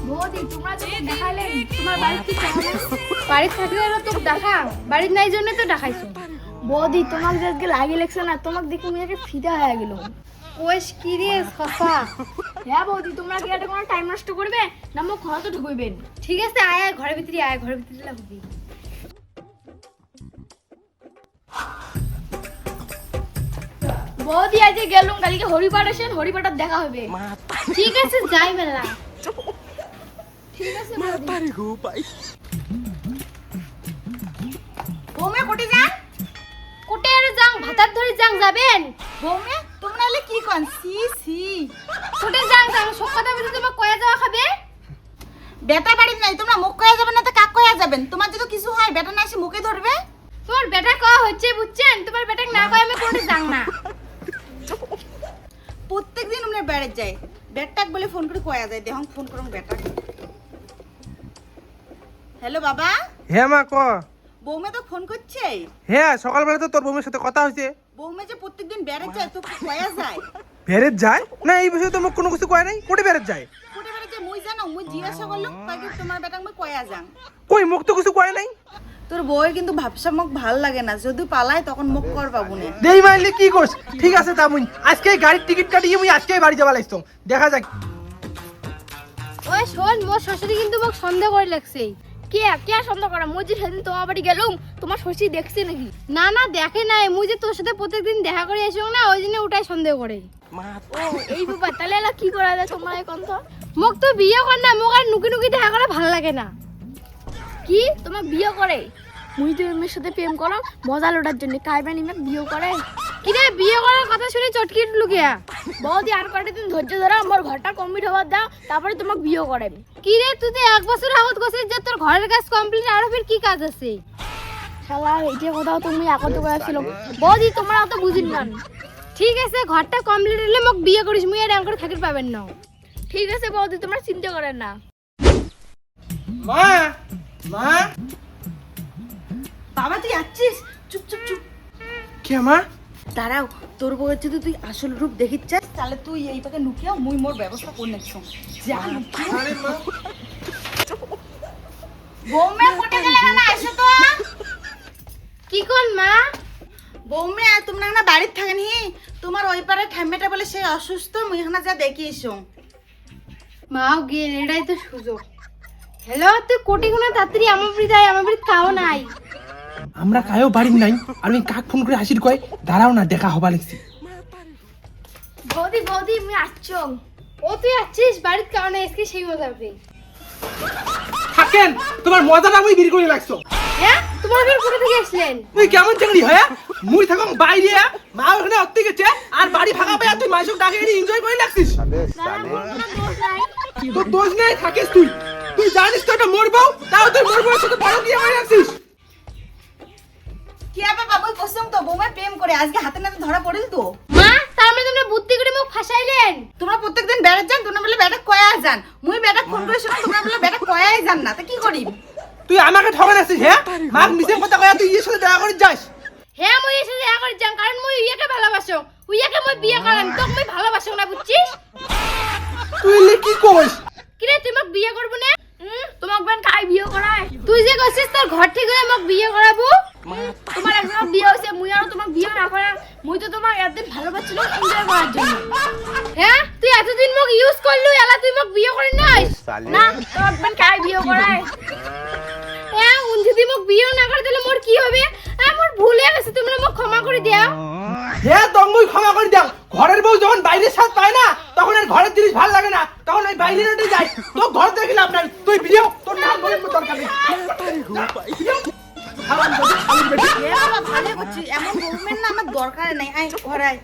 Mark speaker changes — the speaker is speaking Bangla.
Speaker 1: বৌদি তোমরা যে দেখাইলেন তোমার বাড়ি কি কেমন বাড়ি থাকলে তো দেখা বাড়ি নাই জন্য তো দেখাইছো বৌদি তোমাকে আজকে লাগি লাগছে না তোমাকে দেখে আমি একটা ফিদা হয়ে গেল ওইস কি রে সফা হ্যাঁ বৌদি তোমরা কি এটা কোনো টাইম নষ্ট করবে না মোক ঘরে তো ঢুকইবেন ঠিক আছে আয় আয় ঘরের ভিতরে আয় ঘরের ভিতরে লাগবি বৌদি আজকে গেলুম কালকে হরিপাঠ আসেন হরিপাঠার দেখা হবে ঠিক আছে যাই মেলা ঠিক আছে বৌদি
Speaker 2: বৌমে কোটে যান
Speaker 1: কোটে আর যাং ভাতার ধরে যাং যাবেন
Speaker 2: বৌমে তোমরা এলে কি কন সি সি
Speaker 1: কোটে যাং যাং সব কথা বলে তোমার কয়া যাওয়া খাবে
Speaker 2: বেটা বাড়ি নাই তোমরা মুখ কয়া যাবেন না তো কাক কয়া যাবেন তোমার যদি কিছু হয় বেটা না এসে মুখে ধরবে
Speaker 1: তোমার বেটা কয়া হচ্ছে বুঝছেন তোমার বেটা না কয় আমি কোটে যাং না
Speaker 2: প্রত্যেকদিন আমরা বেড়ে যাই বেটাক বলে ফোন করে কয়া যায় দেখুন ফোন করুন বেটা হ্যালো বাবা
Speaker 3: হ্যাঁ মা ক
Speaker 2: বৌমে তো ফোন করছে
Speaker 3: হ্যাঁ সকালবেলা তো তোর বউমের সাথে কথা হয়েছে
Speaker 2: বৌমে যে প্রত্যেকদিন বেড়ে যায় তো কয়া যায়
Speaker 3: বেরেত যায় না এই বিষয়ে তো মোক কোনো কিছু কয় নাই কোটে বেরেত যায়
Speaker 2: কোটে বেড়ে যায় মুই জানো মুই জিজ্ঞাসা করলাম তাকে তোমার বেটাক মই কয়া যাং
Speaker 3: কই মোক তো কিছু কয় নাই
Speaker 2: তোর বউয়ের কিন্তু ভাবসা মুখ ভাল লাগে না যদি পালায় তখন মুখ কর পাবো না
Speaker 3: দেই মাইলে কি করছ ঠিক আছে তা মুই আজকে গাড়ির টিকিট কাটিয়ে মুই আজকে বাড়ি যাবা লাগছো দেখা যাক
Speaker 1: ওই শোন মোর শ্বশুরি কিন্তু মোক সন্দেহ করে লাগছে কে কে সন্দেহ করা মুই যে সেদিন তোমার বাড়ি গেলুম তোমার শ্বশুরি দেখছে নাকি না না দেখে নাই মুই যে তোর সাথে প্রত্যেকদিন দেখা করে এসো না ওই জন্য ওটাই সন্দেহ করে ও এই ব্যাপার তাহলে এলা কি করা যায় তোমরা এখন তো মোক তো বিয়ে কর না মোক আর নুকি নুকি দেখা করা ভালো লাগে না কি তোমার বিয়ে করে মুই তো মেয়ের সাথে প্রেম করো মজা লোটার জন্য কাইবানি মেয়ে বিয়ে করে কি রে বিয়ে করার কথা শুনে চটকি উঠলো গিয়া বৌদি আর কয়টা দিন ধৈর্য ধরো আমার ঘরটা কমপ্লিট হওয়ার দাও তারপরে তোমাকে বিয়ে করাবে কি রে তুই তো 1 বছর আগত গেছিস যে তোর ঘরের কাজ কমপ্লিট আর ফির কি কাজ আছে শালা এই যে কথা তুমি আগত করেছিল বৌদি তোমরা অত বুঝিন না ঠিক আছে ঘরটা কমপ্লিট হলে মোক বিয়ে করিস মুই আর করে থাকির পাবেন না ঠিক আছে বৌদি তোমরা চিন্তা করেন না
Speaker 3: মা মা
Speaker 2: বাবা তুই আসছিস চুপ চুপ চুপ
Speaker 3: কে মা
Speaker 2: দাঁড়াও তোর বউয়ের যদি তুই আসল রূপ দেখিচ্ছিস তাহলে তুই এই পাকে নুকিয়া মুই মোর ব্যবস্থা করে নিচ্ছি যা
Speaker 3: আরে মা
Speaker 2: বৌমে কোটে গেলে না এসো তো
Speaker 1: কি কোন মা
Speaker 2: বৌমে তোমরা না বাড়িতে থাকেন হি তোমার ওই পারে ঠাম্মেটা বলে সে অসুস্থ মুই এখানে যা দেখি এসো
Speaker 1: মাও গেল এটাই তো সুযোগ হ্যালো তুই কোটি গুণা তাড়াতাড়ি আমার বাড়ি যাই আমার বাড়ি খাও নাই
Speaker 3: আমরা কায়ও বাড়ি নাই আর আমি কাক ফোন করে হাসির কয় দাঁড়াও না দেখা হবা লাগছি
Speaker 1: বৌদি বৌদি আমি আসছো ও তুই আসছিস বাড়িতে খাও নাই আজকে সেই মজা হবে
Speaker 3: থাকেন তোমার মজাটা আমি বের করে লাগছো
Speaker 1: হ্যাঁ তোমার বের কোথা থেকে আসলেন
Speaker 3: তুই কেমন চাকরি হয় মুই থাকং বাইরে মা ওখানে অত্তি গেছে আর বাড়ি ফাঁকা পায় তুই মাইসক ডাকে এনজয় করে লাগছিস তোর দোষ নাই থাকিস তুই তুই জানিস তো এটা মরবো তাও তুই মরবো সাথে বড় কি হয়ে যাচ্ছিস
Speaker 2: কি আবার বাবুই কসম তো বৌমে প্রেম করে আজকে হাতে নাতে ধরা পড়িল তো
Speaker 1: মা তার মানে তোমরা বুদ্ধি করে মুখ ফাঁসাইলেন
Speaker 2: তোমরা প্রত্যেকদিন বেড়ে যান তোমরা বলে বেটা কয়া যান মুই বেটা ফোন করে শুনো তোমরা বলে বেটা কয়াই যান না তা কি করি
Speaker 3: তুই আমাকে ঠকান আসছিস হ্যাঁ মাক মিছে কথা কয়া তুই এর সাথে দেখা করে যাস
Speaker 1: হ্যাঁ মই এসে দেখা করে যান কারণ মই ইয়াকে ভালোবাসো উইয়াকে মই বিয়ে করাম তোকে মই ভালোবাসো না বুঝছিস
Speaker 3: তুই লে কি কইস
Speaker 1: কি রে তুই মোক বিয়ে করব না তোমাক বেন কাই বিয়ে করায় তুই যে কইছিস তোর ঘর থেকে মোক বিয়ে করাবো তোমার একজন বিয়ে হইছে মুই আর তোমাক বিয়ে না করা মুই তো তোমাক একদিন ভালোবাসছিল এনজয় করার জন্য হ্যাঁ তুই এতদিন মোক ইউজ করলু এলা তুই মোক বিয়ে করে নাইস না তোমাক বেন কাই বিয়ে করায় হ্যাঁ উন যদি মোক বিয়ে না করে তাহলে মোর কি হবে আমার ভুল হয়ে গেছে তোমরা মোক ক্ষমা করে দাও
Speaker 3: হ্যাঁ দমই ক্ষমা করে দাও ঘরের বউ যখন বাইরের সাথ পায় না তখন আর ঘরের জিনিস ভালো লাগে না তখন ওই বাইরের ওটাই যায় তো ঘর থেকে লাভ নাই তুই বিয়ে তোর নাম বলে দরকার নেই
Speaker 2: ভালো করছি এমন বৌমের না আমার দরকার নাই আয় ঘরে আয়